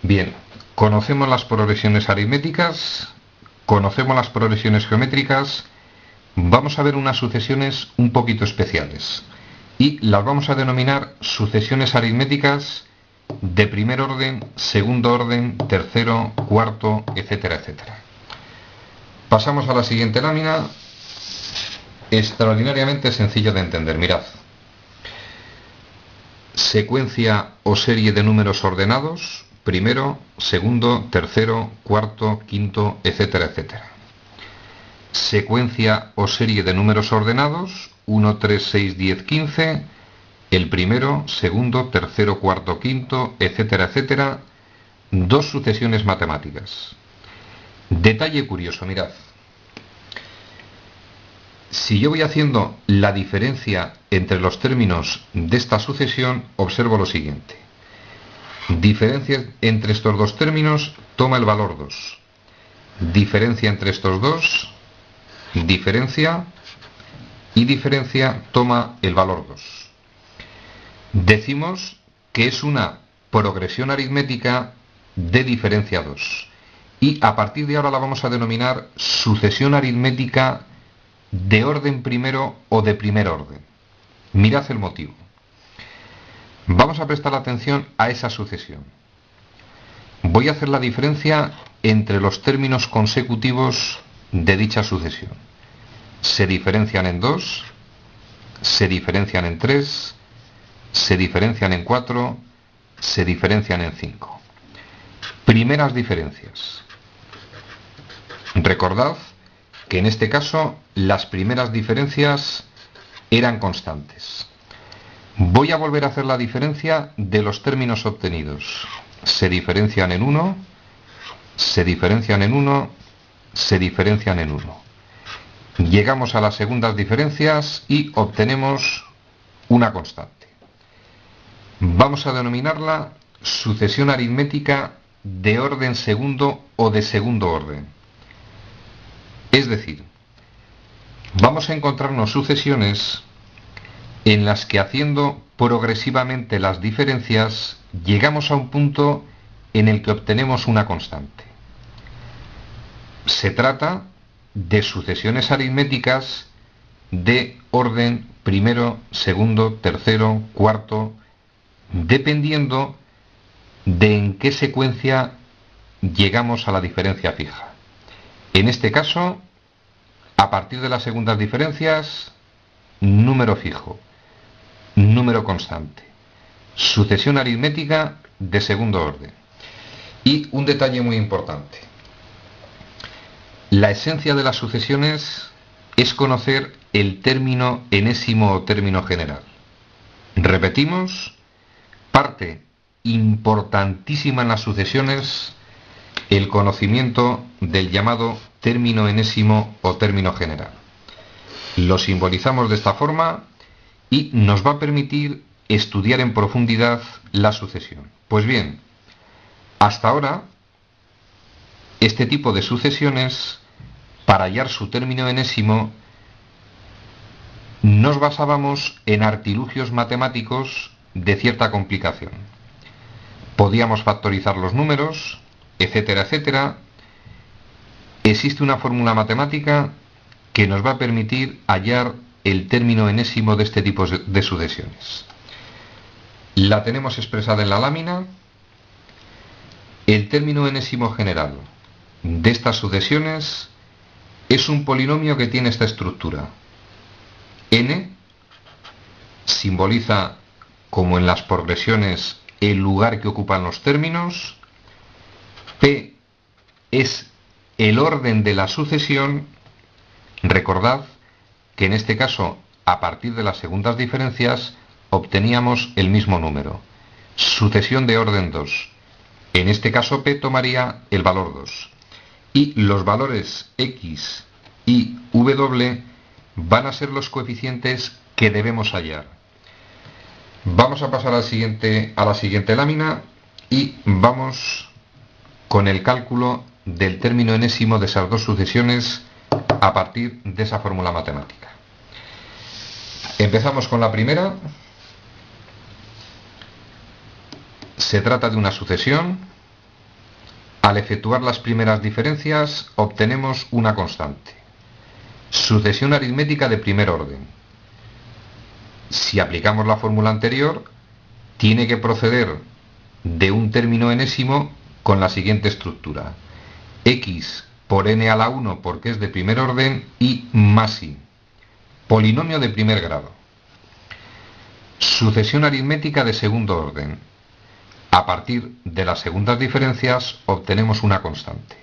Bien, conocemos las progresiones aritméticas, conocemos las progresiones geométricas, vamos a ver unas sucesiones un poquito especiales y las vamos a denominar sucesiones aritméticas de primer orden, segundo orden, tercero, cuarto, etcétera, etcétera. Pasamos a la siguiente lámina, extraordinariamente sencillo de entender, mirad. Secuencia o serie de números ordenados, primero, segundo, tercero, cuarto, quinto, etcétera, etcétera. Secuencia o serie de números ordenados, 1, 3, 6, 10, 15, el primero, segundo, tercero, cuarto, quinto, etcétera, etcétera, dos sucesiones matemáticas. Detalle curioso, mirad. Si yo voy haciendo la diferencia entre los términos de esta sucesión, observo lo siguiente. Diferencia entre estos dos términos, toma el valor 2. Diferencia entre estos dos, diferencia, y diferencia toma el valor 2. Decimos que es una progresión aritmética de diferencia 2. Y a partir de ahora la vamos a denominar sucesión aritmética de orden primero o de primer orden. Mirad el motivo. Vamos a prestar atención a esa sucesión. Voy a hacer la diferencia entre los términos consecutivos de dicha sucesión. Se diferencian en 2, se diferencian en 3, se diferencian en 4, se diferencian en 5. Primeras diferencias. Recordad que en este caso las primeras diferencias eran constantes. Voy a volver a hacer la diferencia de los términos obtenidos. Se diferencian en 1, se diferencian en 1, se diferencian en 1. Llegamos a las segundas diferencias y obtenemos una constante. Vamos a denominarla sucesión aritmética de orden segundo o de segundo orden. Es decir, vamos a encontrarnos sucesiones en las que haciendo progresivamente las diferencias llegamos a un punto en el que obtenemos una constante. Se trata de sucesiones aritméticas de orden primero, segundo, tercero, cuarto, dependiendo de en qué secuencia llegamos a la diferencia fija. En este caso, a partir de las segundas diferencias, número fijo, número constante, sucesión aritmética de segundo orden. Y un detalle muy importante. La esencia de las sucesiones es conocer el término enésimo o término general. Repetimos, parte importantísima en las sucesiones el conocimiento del llamado término enésimo o término general. Lo simbolizamos de esta forma y nos va a permitir estudiar en profundidad la sucesión. Pues bien, hasta ahora, este tipo de sucesiones, para hallar su término enésimo, nos basábamos en artilugios matemáticos de cierta complicación. Podíamos factorizar los números, etcétera, etcétera. Existe una fórmula matemática que nos va a permitir hallar el término enésimo de este tipo de sucesiones. La tenemos expresada en la lámina. El término enésimo general de estas sucesiones es un polinomio que tiene esta estructura. N simboliza, como en las progresiones, el lugar que ocupan los términos. P es el orden de la sucesión. Recordad que en este caso, a partir de las segundas diferencias, obteníamos el mismo número. Sucesión de orden 2. En este caso P tomaría el valor 2. Y los valores X y W van a ser los coeficientes que debemos hallar. Vamos a pasar a la siguiente lámina y vamos con el cálculo del término enésimo de esas dos sucesiones a partir de esa fórmula matemática. Empezamos con la primera. Se trata de una sucesión Al efectuar las primeras diferencias obtenemos una constante. Sucesión aritmética de primer orden. Si aplicamos la fórmula anterior, tiene que proceder de un término enésimo con la siguiente estructura: x por n a la 1 porque es de primer orden y más i. Polinomio de primer grado. Sucesión aritmética de segundo orden. A partir de las segundas diferencias obtenemos una constante.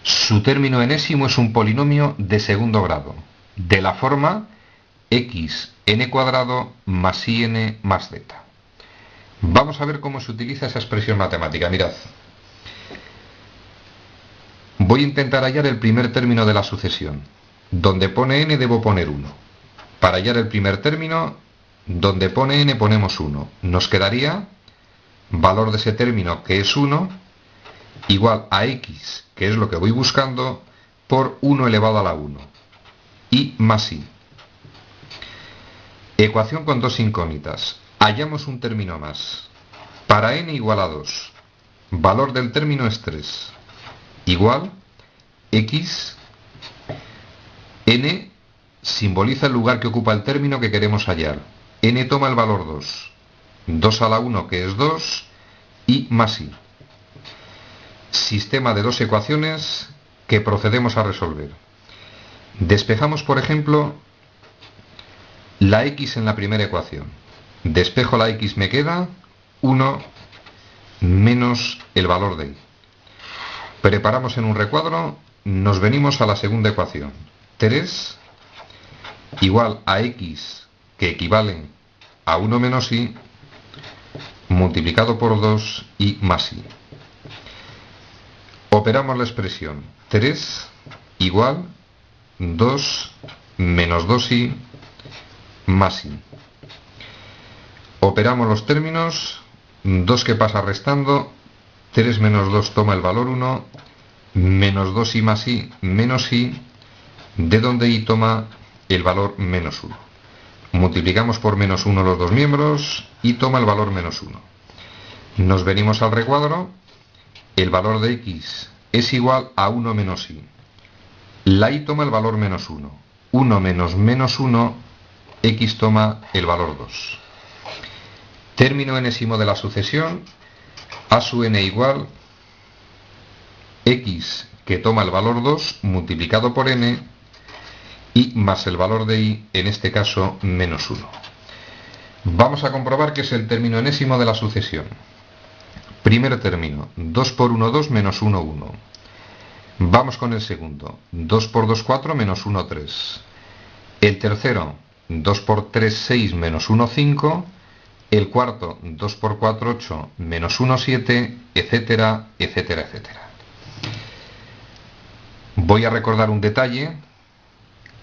Su término enésimo es un polinomio de segundo grado, de la forma x n cuadrado más in más z. Vamos a ver cómo se utiliza esa expresión matemática. Mirad. Voy a intentar hallar el primer término de la sucesión. Donde pone n debo poner 1. Para hallar el primer término, donde pone n ponemos 1. Nos quedaría valor de ese término, que es 1, igual a x, que es lo que voy buscando, por 1 elevado a la 1. Y más i. Ecuación con dos incógnitas. Hallamos un término más. Para n igual a 2. Valor del término es 3. Igual x. N simboliza el lugar que ocupa el término que queremos hallar. N toma el valor 2. 2 a la 1, que es 2, y más i. Sistema de dos ecuaciones que procedemos a resolver. Despejamos, por ejemplo, la x en la primera ecuación. Despejo la x, me queda 1 menos el valor de i. Preparamos en un recuadro, nos venimos a la segunda ecuación. 3 igual a x, que equivale a 1 menos i, multiplicado por 2 y más i. Operamos la expresión 3 igual 2 menos 2i más i. Operamos los términos, 2 que pasa restando, 3 menos 2 toma el valor 1, menos 2i más i menos i, de donde i toma el valor menos 1. Multiplicamos por menos 1 los dos miembros y toma el valor menos 1. Nos venimos al recuadro, el valor de x es igual a 1 menos i. La i toma el valor menos 1. 1 menos menos 1, x toma el valor 2. Término enésimo de la sucesión, a sub n igual x, que toma el valor 2, multiplicado por n, y más el valor de i, en este caso menos 1. Vamos a comprobar que es el término enésimo de la sucesión. Primer término, 2 por 1, 2, menos 1, 1. Vamos con el segundo, 2 por 2, 4, menos 1, 3. El tercero, 2 por 3, 6, menos 1, 5. El cuarto, 2 por 4, 8, menos 1, 7, etcétera, etcétera, etcétera. Voy a recordar un detalle.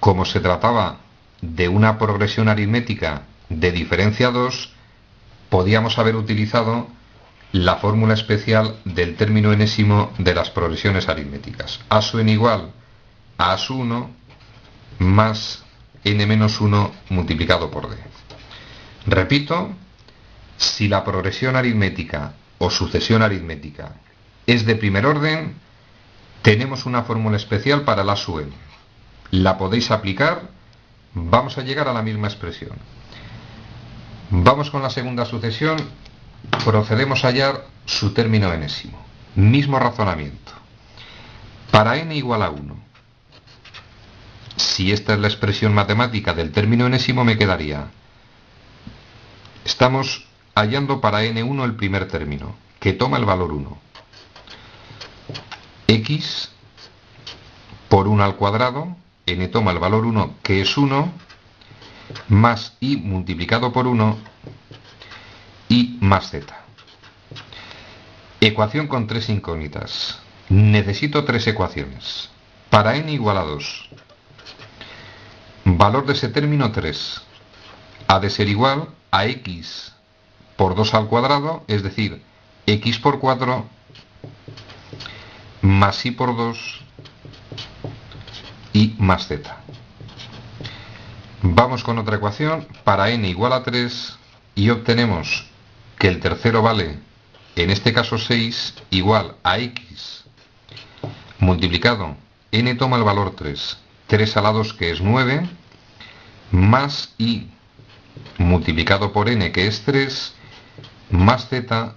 Como se trataba de una progresión aritmética de diferencia 2, podíamos haber utilizado la fórmula especial del término enésimo de las progresiones aritméticas. A sub n igual a sub 1 más n menos 1 multiplicado por d. Repito, si la progresión aritmética o sucesión aritmética es de primer orden, tenemos una fórmula especial para el a sub n. La podéis aplicar, vamos a llegar a la misma expresión. Vamos con la segunda sucesión, procedemos a hallar su término enésimo. Mismo razonamiento. Para n igual a 1. Si esta es la expresión matemática del término enésimo, me quedaría. Estamos hallando para n1 el primer término, que toma el valor 1. X por 1 al cuadrado, n toma el valor 1, que es 1, más i multiplicado por 1 y más z. Ecuación con tres incógnitas. Necesito tres ecuaciones. Para n igual a 2. Valor de ese término 3. Ha de ser igual a x por 2 al cuadrado, es decir, x por 4 más i por 2 y más z. Vamos con otra ecuación. Para n igual a 3 y obtenemos que el tercero vale en este caso 6, igual a x multiplicado, n toma el valor 3, 3 a la 2 que es 9, más y multiplicado por n que es 3, más z,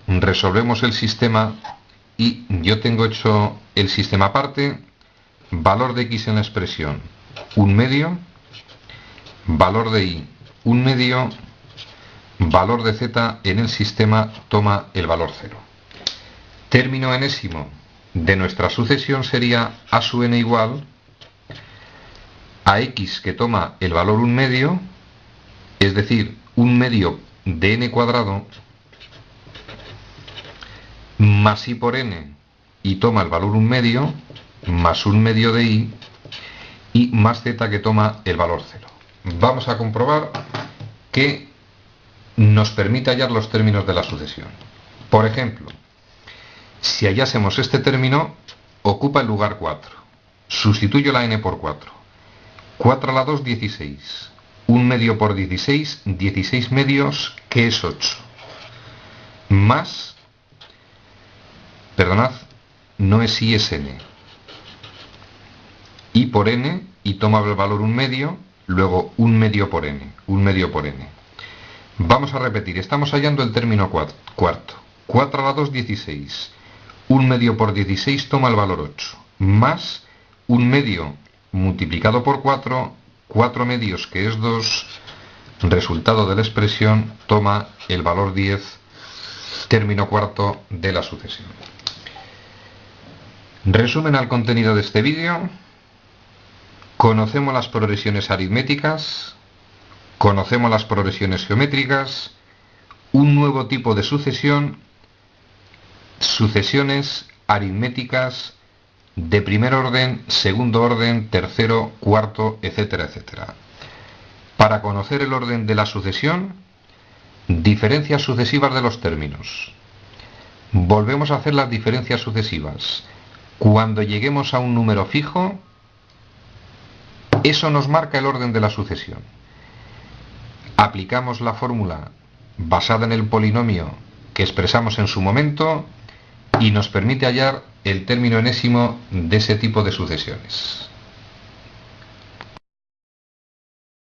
resolvemos el sistema y yo tengo hecho el sistema aparte, valor de x en la expresión 1/2, valor de y 1/2, valor de z en el sistema toma el valor 0. Término enésimo de nuestra sucesión sería a sub n igual a x que toma el valor 1/2, es decir, 1/2 de n cuadrado, más y por n y toma el valor 1/2, más 1/2 de y más z que toma el valor 0. Vamos a comprobar que nos permite hallar los términos de la sucesión. Por ejemplo, si hallásemos este término, ocupa el lugar 4. Sustituyo la n por 4. 4 a la 2, 16. 1/2 por 16, 16 medios, que es 8. Más, perdonad, no es y, es n. Y por n, y toma el valor 1/2, luego 1/2 por n, 1/2 por n. Vamos a repetir, estamos hallando el término cuarto. 4 a la 2, 16. 1/2 por 16 toma el valor 8. Más 1/2 multiplicado por 4, 4 medios que es 2, resultado de la expresión toma el valor 10, término cuarto de la sucesión. Resumen al contenido de este vídeo. Conocemos las progresiones aritméticas, conocemos las progresiones geométricas, un nuevo tipo de sucesión, sucesiones aritméticas de primer orden, segundo orden, tercero, cuarto, etcétera, etcétera. Para conocer el orden de la sucesión, diferencias sucesivas de los términos. Volvemos a hacer las diferencias sucesivas. Cuando lleguemos a un número fijo, eso nos marca el orden de la sucesión. Aplicamos la fórmula basada en el polinomio que expresamos en su momento y nos permite hallar el término enésimo de ese tipo de sucesiones.